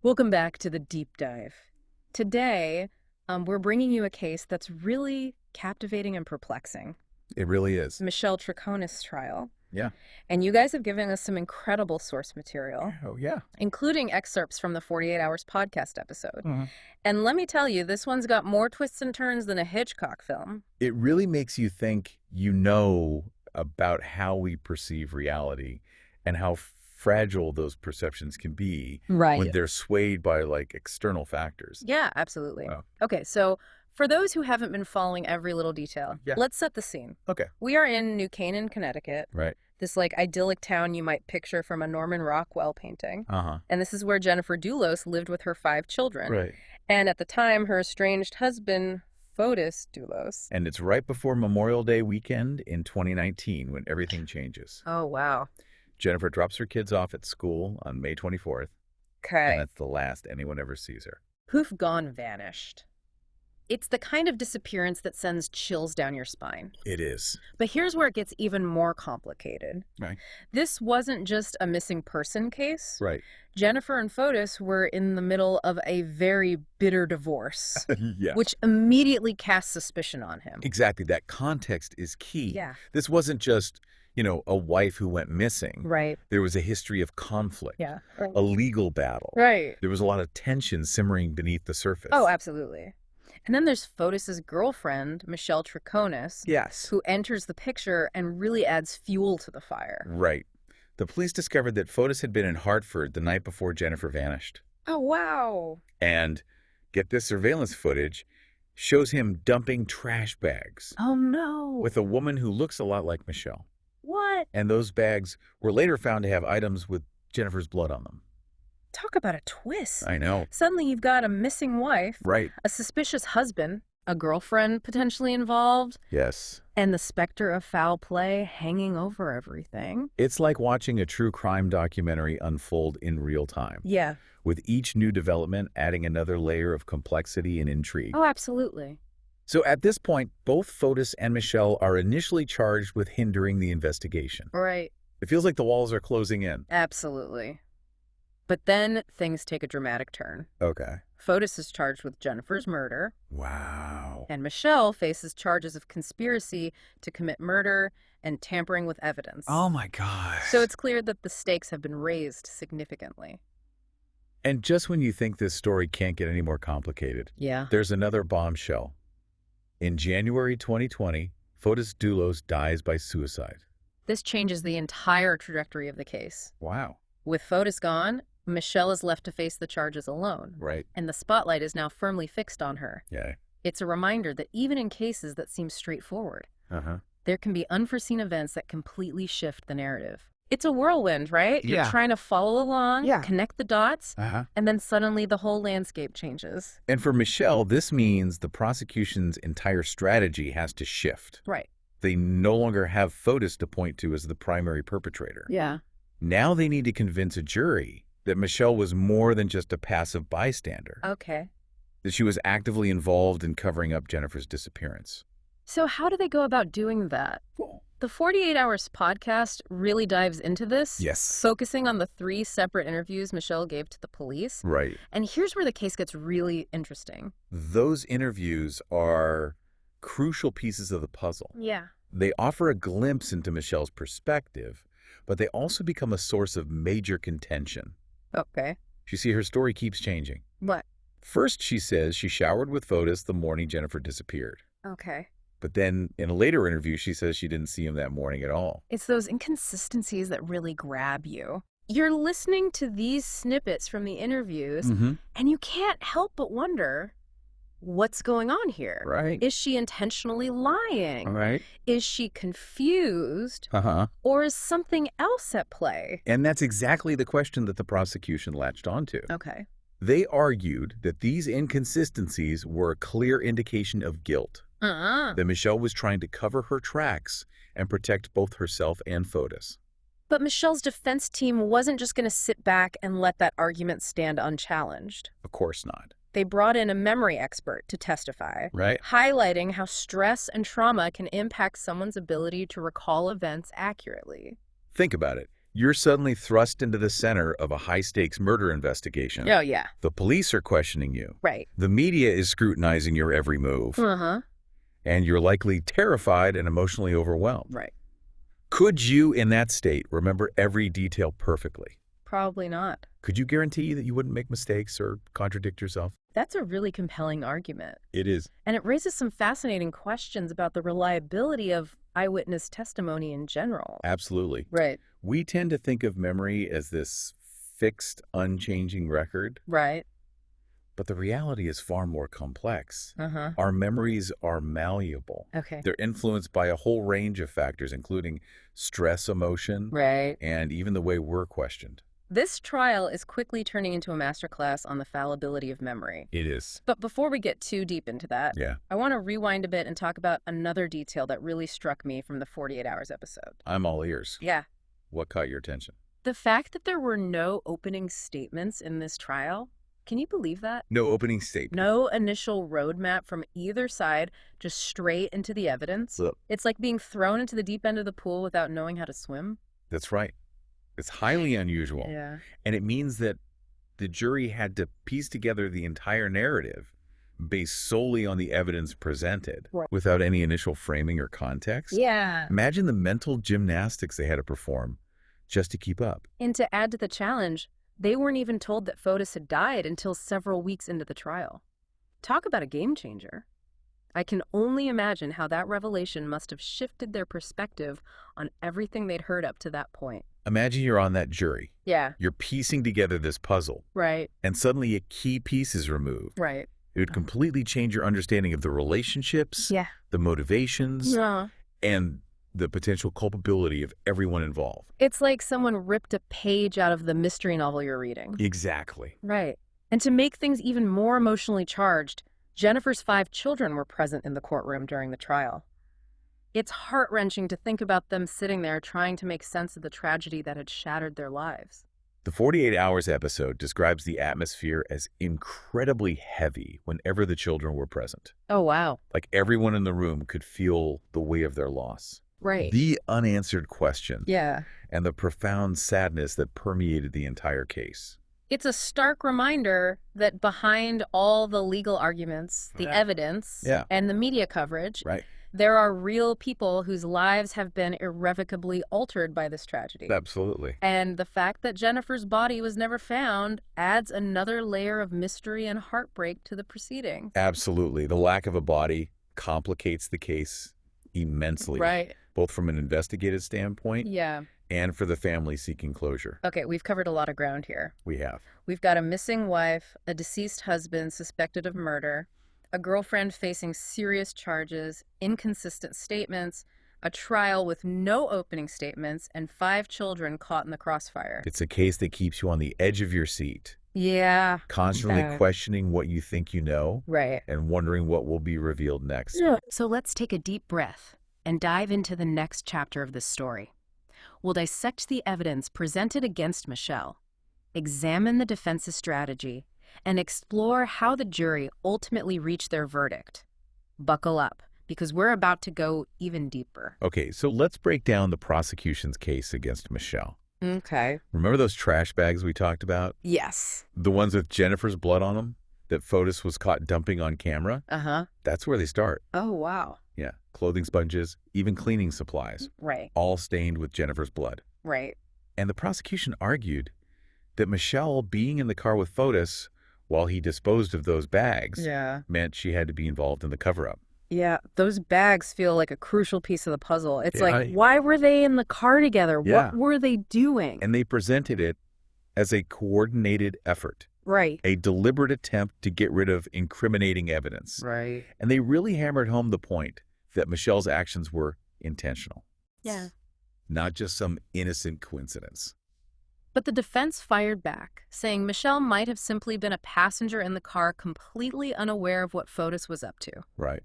Welcome back to the deep dive. Today, we're bringing you a case that's really captivating and perplexing. It really is. Michelle Troconis trial. Yeah. And you guys have given us some incredible source material, Oh, yeah. including excerpts from the 48 Hours podcast episode. Mhm. And let me tell you, this one's got more twists and turns than a Hitchcock film. It really makes you think about how we perceive reality and how fragile those perceptions can be when they're swayed by external factors. Yeah, absolutely. Wow. Okay, so for those who haven't been following every little detail, Yeah. let's set the scene. Okay. We are in New Canaan, Connecticut. Right. This idyllic town you might picture from a Norman Rockwell painting. Uh-huh. And this is where Jennifer Dulos lived with her 5 children. Right. And at the time, her estranged husband, Fotis Dulos. And it's right before Memorial Day weekend in 2019 when everything changes. Oh, wow. Jennifer drops her kids off at school on May 24th, and Okay. that's the last anyone ever sees her. Poof, gone, vanished. It's the kind of disappearance that sends chills down your spine. It is. But here's where it gets even more complicated. Right. This wasn't just a missing person case. Right. Jennifer and Fotis were in the middle of a very bitter divorce, Yeah. which immediately cast suspicion on him. Exactly. That context is key. Yeah. This wasn't just, a wife who went missing. Right. There was a history of conflict, Yeah. a legal battle. Right. There was a lot of tension simmering beneath the surface. Oh, absolutely. And then there's Fotis's girlfriend, Michelle Troconis, yes. who enters the picture and really adds fuel to the fire. Right. The police discovered that Fotis had been in Hartford the night before Jennifer vanished. Oh, wow. And get this surveillance footage shows him dumping trash bags Oh, no. with a woman who looks a lot like Michelle. What? And those bags were later found to have items with Jennifer's blood on them. Talk about a twist. I know. Suddenly you've got a missing wife, Right. a suspicious husband, a girlfriend potentially involved, Yes. and the specter of foul play hanging over everything. It's like watching a true crime documentary unfold in real time, Yeah. with each new development adding another layer of complexity and intrigue. Oh, absolutely. So at this point, both Fotis and Michelle are initially charged with hindering the investigation. Right. It feels like the walls are closing in. Absolutely. But then things take a dramatic turn. Okay. Fotis is charged with Jennifer's murder, Wow. and Michelle faces charges of conspiracy to commit murder and tampering with evidence. Oh my gosh. So it's clear that the stakes have been raised significantly. And just when you think this story can't get any more complicated, Yeah. there's another bombshell. In January 2020, Fotis Dulos dies by suicide. This changes the entire trajectory of the case. Wow. With Fotis gone, Michelle is left to face the charges alone, Right. and the spotlight is now firmly fixed on her. Yeah. It's a reminder that even in cases that seem straightforward, Uh-huh. there can be unforeseen events that completely shift the narrative. It's a whirlwind, right? You're Yeah. trying to follow along, Yeah. connect the dots, Uh-huh. and then suddenly the whole landscape changes. And for Michelle, this means the prosecution's entire strategy has to shift. Right. They no longer have Fotis to point to as the primary perpetrator. Yeah. Now they need to convince a jury that Michelle was more than just a passive bystander, Okay. that she was actively involved in covering up Jennifer's disappearance. So how do they go about doing that? The 48 Hours podcast really dives into this. Yes. Focusing on the 3 separate interviews Michelle gave to the police. Right. And here's where the case gets really interesting. Those interviews are crucial pieces of the puzzle. Yeah. They offer a glimpse into Michelle's perspective, but they also become a source of major contention. Okay. You see, her story keeps changing. What? First, she says she showered with Fotis the morning Jennifer disappeared. Okay. But then in a later interview, she says she didn't see him that morning at all. It's those inconsistencies that really grab you. You're listening to these snippets from the interviews, Mm-hmm. and you can't help but wonder, what's going on here? Right. Is she intentionally lying? All right. Is she confused? Uh-huh. Or is something else at play? And that's exactly the question that the prosecution latched onto. Okay. They argued that these inconsistencies were a clear indication of guilt, that Michelle was trying to cover her tracks and protect both herself and Fotis. But Michelle's defense team wasn't just going to sit back and let that argument stand unchallenged. Of course not. They brought in a memory expert to testify, Right? highlighting how stress and trauma can impact someone's ability to recall events accurately. Think about it. You're suddenly thrust into the center of a high-stakes murder investigation. Oh, yeah. The police are questioning you. Right. The media is scrutinizing your every move. Uh-huh. And you're likely terrified and emotionally overwhelmed. Right. Could you, in that state, remember every detail perfectly? Probably not. Could you guarantee that you wouldn't make mistakes or contradict yourself? That's a really compelling argument. It is. And it raises some fascinating questions about the reliability of eyewitness testimony in general. Absolutely. Right. We tend to think of memory as this fixed, unchanging record. Right. But the reality is far more complex. Uh-huh. Our memories are malleable. Okay. They're influenced by a whole range of factors, including stress, emotion, Right. and even the way we're questioned. This trial is quickly turning into a masterclass on the fallibility of memory. It is. But before we get too deep into that, Yeah. I want to rewind a bit and talk about another detail that really struck me from the 48 Hours episode. I'm all ears. Yeah. What caught your attention? The fact that there were no opening statements in this trial. Can you believe that? No opening statement. No initial roadmap from either side, just straight into the evidence. Look. It's like being thrown into the deep end of the pool without knowing how to swim. That's right. It's highly unusual. Yeah. And it means that the jury had to piece together the entire narrative based solely on the evidence presented, Right. without any initial framing or context. Yeah. Imagine the mental gymnastics they had to perform just to keep up. And to add to the challenge, they weren't even told that Fotis had died until several weeks into the trial. Talk about a game changer. I can only imagine how that revelation must have shifted their perspective on everything they'd heard up to that point. Imagine you're on that jury. Yeah. You're piecing together this puzzle. Right. And suddenly a key piece is removed. Right. It would completely change your understanding of the relationships, Yeah. the motivations, Yeah. and the potential culpability of everyone involved. It's like someone ripped a page out of the mystery novel you're reading. Exactly. Right. And to make things even more emotionally charged, Jennifer's 5 children were present in the courtroom during the trial. It's heart-wrenching to think about them sitting there trying to make sense of the tragedy that had shattered their lives. The 48 Hours episode describes the atmosphere as incredibly heavy whenever the children were present. Oh, wow. Like everyone in the room could feel the weight of their loss. Right. The unanswered question. Yeah. And the profound sadness that permeated the entire case. It's a stark reminder that behind all the legal arguments, the evidence, and the media coverage, right, there are real people whose lives have been irrevocably altered by this tragedy. Absolutely. And the fact that Jennifer's body was never found adds another layer of mystery and heartbreak to the proceeding. Absolutely. The lack of a body complicates the case immensely. Right. Both from an investigative standpoint and for the family seeking closure. Okay, we've covered a lot of ground here. We have. We've got a missing wife, a deceased husband suspected of murder, a girlfriend facing serious charges, inconsistent statements, a trial with no opening statements, and 5 children caught in the crossfire. It's a case that keeps you on the edge of your seat. Yeah. Constantly questioning what you think you know. Right. And wondering what will be revealed next. So let's take a deep breath and dive into the next chapter of this story. We'll dissect the evidence presented against Michelle, examine the defense's strategy, and explore how the jury ultimately reached their verdict. Buckle up, because we're about to go even deeper. Okay, so let's break down the prosecution's case against Michelle. Okay. Remember those trash bags we talked about? Yes. The ones with Jennifer's blood on them that Fotis was caught dumping on camera? Uh-huh. That's where they start. Oh, wow. Yeah, clothing sponges, even cleaning supplies. Right. All stained with Jennifer's blood. Right. And the prosecution argued that Michelle being in the car with Fotis while he disposed of those bags meant she had to be involved in the cover-up. Yeah, those bags feel like a crucial piece of the puzzle. It's like, why were they in the car together? What were they doing? And they presented it as a coordinated effort. Right. A deliberate attempt to get rid of incriminating evidence. Right. And they really hammered home the point that Michelle's actions were intentional. Yeah. Not just some innocent coincidence. But the defense fired back, saying Michelle might have simply been a passenger in the car completely unaware of what Fotis was up to. Right.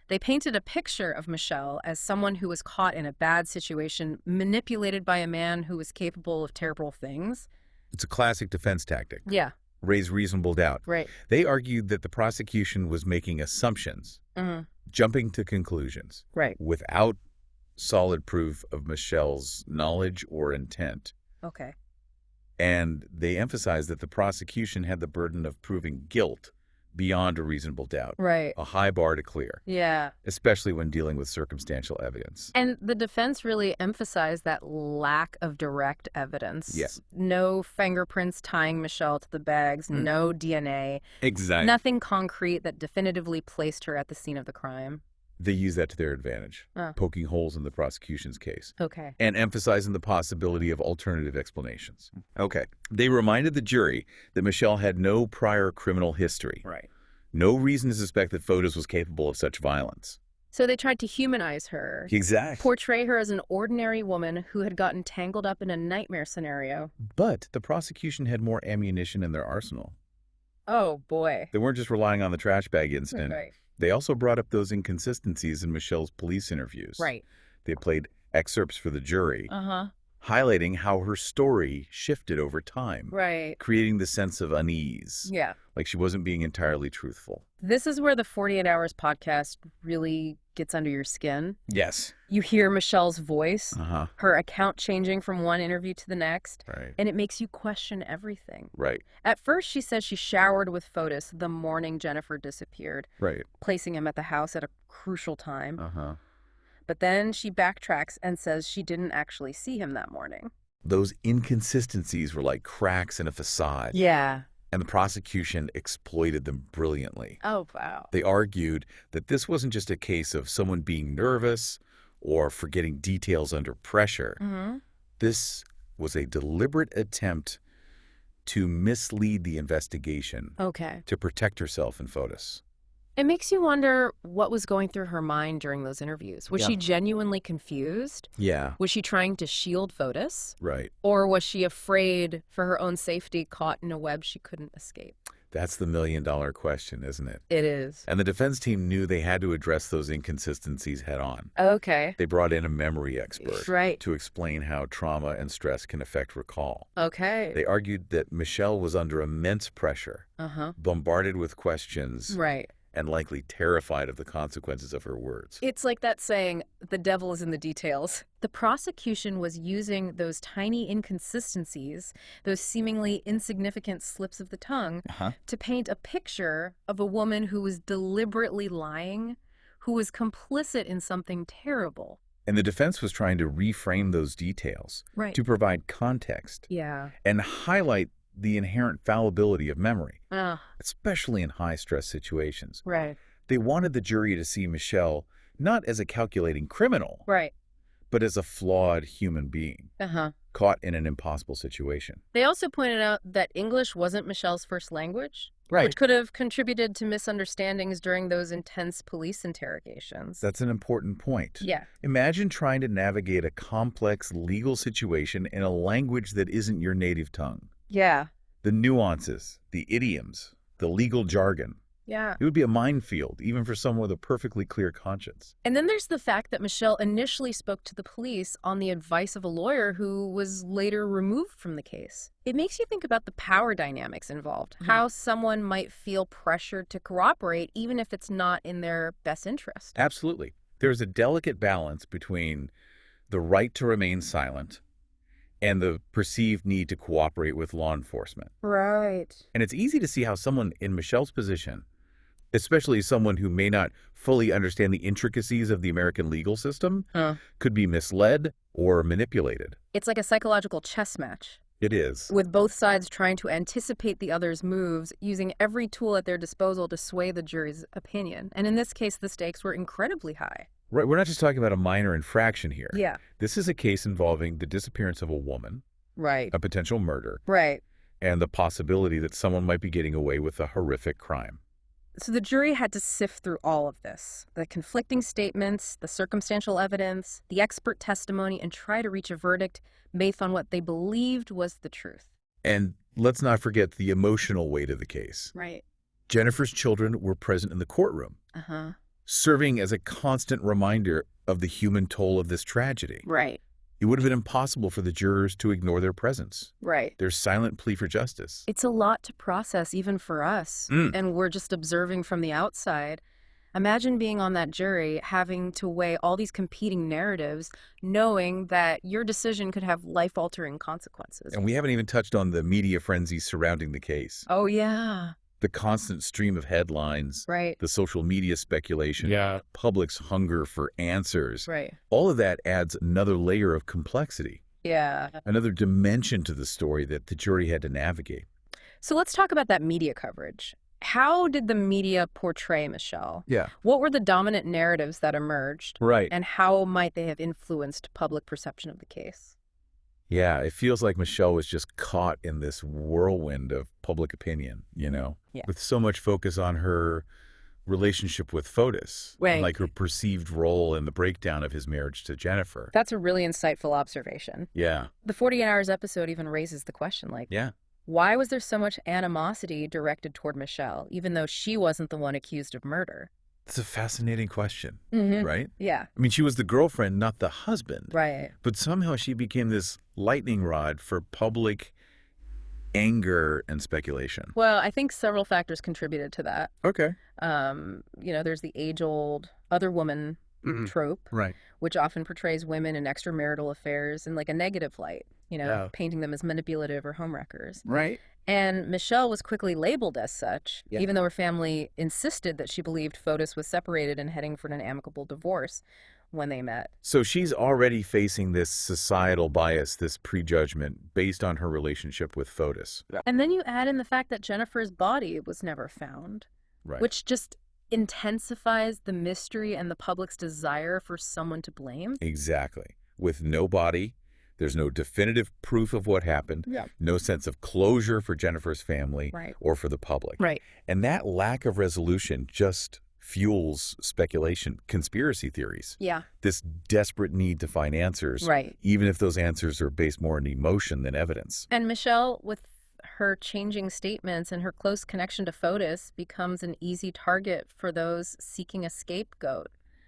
They painted a picture of Michelle as someone who was caught in a bad situation, manipulated by a man who was capable of terrible things. It's a classic defense tactic. Yeah. Raise reasonable doubt. Right. They argued that the prosecution was making assumptions, jumping to conclusions, right, without solid proof of Michelle's knowledge or intent Okay. And they emphasized that the prosecution had the burden of proving guilt beyond a reasonable doubt. Right. A high bar to clear. Yeah. Especially when dealing with circumstantial evidence. And the defense really emphasized that lack of direct evidence. Yes. No fingerprints tying Michelle to the bags, no DNA. Exactly. Nothing concrete that definitively placed her at the scene of the crime. They use that to their advantage, poking holes in the prosecution's case. Okay. And emphasizing the possibility of alternative explanations. Okay. They reminded the jury that Michelle had no prior criminal history. Right. No reason to suspect that Fotis was capable of such violence. So they tried to humanize her. Exactly. Portray her as an ordinary woman who had gotten tangled up in a nightmare scenario. But the prosecution had more ammunition in their arsenal. Oh, boy. They weren't just relying on the trash bag incident. Right. They also brought up those inconsistencies in Michelle's police interviews. Right. They played excerpts for the jury, highlighting how her story shifted over time. Right. Creating the sense of unease. Yeah. Like she wasn't being entirely truthful. This is where the 48 Hours podcast really gets under your skin. Yes. You hear Michelle's voice, her account changing from one interview to the next, and it makes you question everything. Right. At first, she says she showered with Fotis the morning Jennifer disappeared, placing him at the house at a crucial time. But then she backtracks and says she didn't actually see him that morning. Those inconsistencies were like cracks in a facade. Yeah. And the prosecution exploited them brilliantly. Oh, wow. They argued that this wasn't just a case of someone being nervous or forgetting details under pressure. This was a deliberate attempt to mislead the investigation to protect herself and Fotis. It makes you wonder what was going through her mind during those interviews. Was she genuinely confused? Yeah. Was she trying to shield Fotis? Right. Or was she afraid for her own safety, caught in a web she couldn't escape? That's the million-dollar question, isn't it? It is. And the defense team knew they had to address those inconsistencies head on. Okay. They brought in a memory expert Right. to explain how trauma and stress can affect recall. Okay. They argued that Michelle was under immense pressure, bombarded with questions, Right. and likely terrified of the consequences of her words. It's like that saying, the devil is in the details. The prosecution was using those tiny inconsistencies, those seemingly insignificant slips of the tongue, to paint a picture of a woman who was deliberately lying, who was complicit in something terrible. And the defense was trying to reframe those details to provide context and highlight the inherent fallibility of memory, especially in high-stress situations. Right. They wanted the jury to see Michelle not as a calculating criminal, but as a flawed human being, caught in an impossible situation. They also pointed out that English wasn't Michelle's first language, which could have contributed to misunderstandings during those intense police interrogations. That's an important point. Yeah. Imagine trying to navigate a complex legal situation in a language that isn't your native tongue. Yeah. The nuances, the idioms, the legal jargon. Yeah. It would be a minefield, even for someone with a perfectly clear conscience. And then there's the fact that Michelle initially spoke to the police on the advice of a lawyer who was later removed from the case. It makes you think about the power dynamics involved, how someone might feel pressured to cooperate even if it's not in their best interest. Absolutely. There's a delicate balance between the right to remain silent and the perceived need to cooperate with law enforcement. Right. And it's easy to see how someone in Michelle's position, especially someone who may not fully understand the intricacies of the American legal system, could be misled or manipulated. It's like a psychological chess match. It is. With both sides trying to anticipate the other's moves, using every tool at their disposal to sway the jury's opinion. And in this case, the stakes were incredibly high. Right, we're not just talking about a minor infraction here. Yeah. This is a case involving the disappearance of a woman. Right. A potential murder. Right. And the possibility that someone might be getting away with a horrific crime. So the jury had to sift through all of this, the conflicting statements, the circumstantial evidence, the expert testimony, and try to reach a verdict based on what they believed was the truth. And let's not forget the emotional weight of the case. Right. Jennifer's children were present in the courtroom, serving as a constant reminder of the human toll of this tragedy. Right. It would have been impossible for the jurors to ignore their presence. Right. Their silent plea for justice. It's a lot to process even for us, and we're just observing from the outside. Imagine being on that jury, having to weigh all these competing narratives, knowing that your decision could have life-altering consequences. And we haven't even touched on the media frenzy surrounding the case. Oh, yeah. The constant stream of headlines, Right. the social media speculation, public's hunger for answers. Right. All of that adds another layer of complexity. Yeah. Another dimension to the story that the jury had to navigate. So let's talk about that media coverage. How did the media portray Michelle? Yeah. What were the dominant narratives that emerged? Right. And how might they have influenced public perception of the case? Yeah, it feels like Michelle was just caught in this whirlwind of public opinion, with so much focus on her relationship with Fotis, Right. and like her perceived role in the breakdown of his marriage to Jennifer. That's a really insightful observation. Yeah. The 48 Hours episode even raises the question, why was there so much animosity directed toward Michelle, even though she wasn't the one accused of murder? It's a fascinating question, right? Yeah. I mean, she was the girlfriend, not the husband. Right. But somehow she became this lightning rod for public anger and speculation. Well, I think several factors contributed to that. Okay. There's the age-old other woman trope, right, which often portrays women in extramarital affairs in like a negative light, painting them as manipulative or homewreckers. Right. And Michelle was quickly labeled as such, even though her family insisted that she believed Fotis was separated and heading for an amicable divorce when they met. So she's already facing this societal bias, this prejudgment based on her relationship with Fotis. And then you add in the fact that Jennifer's body was never found, Right. which just intensifies the mystery and the public's desire for someone to blame. Exactly. With no body, there's no definitive proof of what happened, no sense of closure for Jennifer's family or for the public. Right. And that lack of resolution just fuels speculation, conspiracy theories. Yeah. This desperate need to find answers, even if those answers are based more on emotion than evidence. And Michelle, with her changing statements and her close connection to Fotis, becomes an easy target for those seeking a scapegoat.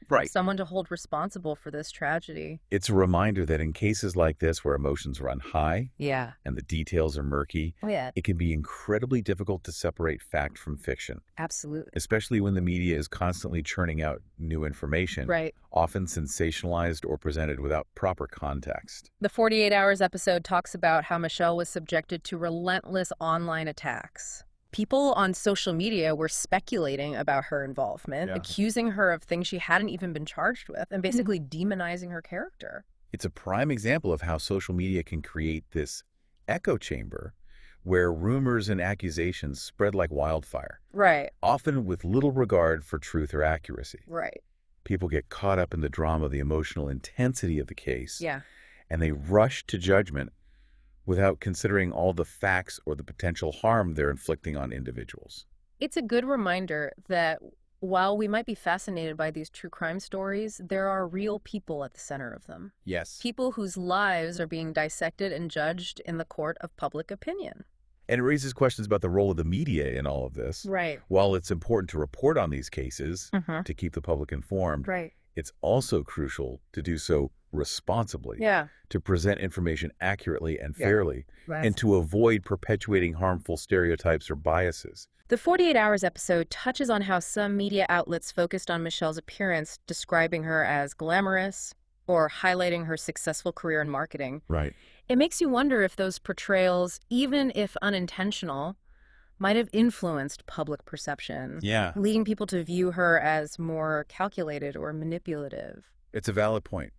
Right. Someone to hold responsible for this tragedy. It's a reminder that in cases like this where emotions run high and the details are murky, it can be incredibly difficult to separate fact from fiction. Absolutely. Especially when the media is constantly churning out new information, often sensationalized or presented without proper context. The 48 Hours episode talks about how Michelle was subjected to relentless online attacks. People on social media were speculating about her involvement, accusing her of things she hadn't even been charged with, and basically demonizing her character. It's a prime example of how social media can create this echo chamber where rumors and accusations spread like wildfire. Right. Often with little regard for truth or accuracy. Right. People get caught up in the drama, the emotional intensity of the case. Yeah. And they rush to judgment without considering all the facts or the potential harm they're inflicting on individuals. It's a good reminder that while we might be fascinated by these true crime stories, there are real people at the center of them. Yes. People whose lives are being dissected and judged in the court of public opinion. And it raises questions about the role of the media in all of this. Right. While it's important to report on these cases to keep the public informed, it's also crucial to do so responsibly, to present information accurately and fairly, and to avoid perpetuating harmful stereotypes or biases. The 48 Hours episode touches on how some media outlets focused on Michelle's appearance, describing her as glamorous or highlighting her successful career in marketing. Right. It makes you wonder if those portrayals, even if unintentional, might have influenced public perception, leading people to view her as more calculated or manipulative. It's a valid point.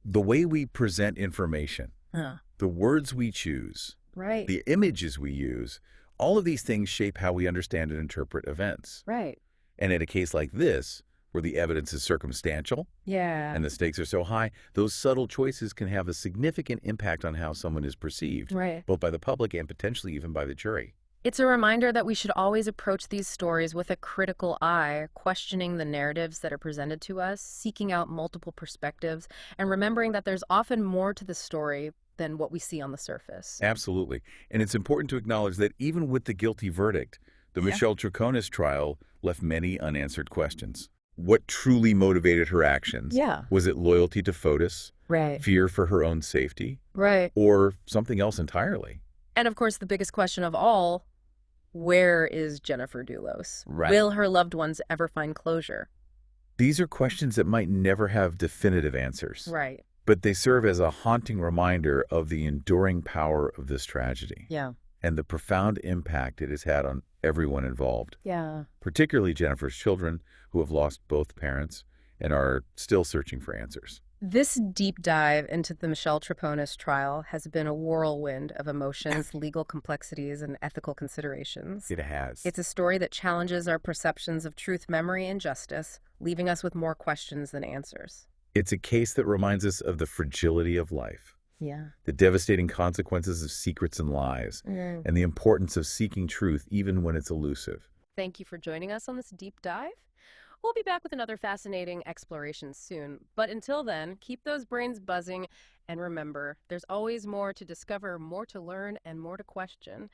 The way we present information, the words we choose, the images we use, all of these things shape how we understand and interpret events. Right. And in a case like this, where the evidence is circumstantial and the stakes are so high, those subtle choices can have a significant impact on how someone is perceived, both by the public and potentially even by the jury. It's a reminder that we should always approach these stories with a critical eye, questioning the narratives that are presented to us, seeking out multiple perspectives, and remembering that there's often more to the story than what we see on the surface. Absolutely. And it's important to acknowledge that even with the guilty verdict, the Michelle Troconis trial left many unanswered questions. What truly motivated her actions? Was it loyalty to Fotis? Fear for her own safety? Or something else entirely? And of course, the biggest question of all, Where is Jennifer Dulos? Right. Will her loved ones ever find closure? These are questions that might never have definitive answers. Right. But they serve as a haunting reminder of the enduring power of this tragedy. Yeah. And the profound impact it has had on everyone involved. Yeah. Particularly Jennifer's children, who have lost both parents and are still searching for answers. This deep dive into the Michelle Troconis trial has been a whirlwind of emotions, legal complexities, and ethical considerations. It has. It's a story that challenges our perceptions of truth, memory, and justice, leaving us with more questions than answers. It's a case that reminds us of the fragility of life. Yeah. The devastating consequences of secrets and lies, and the importance of seeking truth even when it's elusive. Thank you for joining us on this deep dive. We'll be back with another fascinating exploration soon. But until then, keep those brains buzzing, and remember, there's always more to discover, more to learn, and more to question.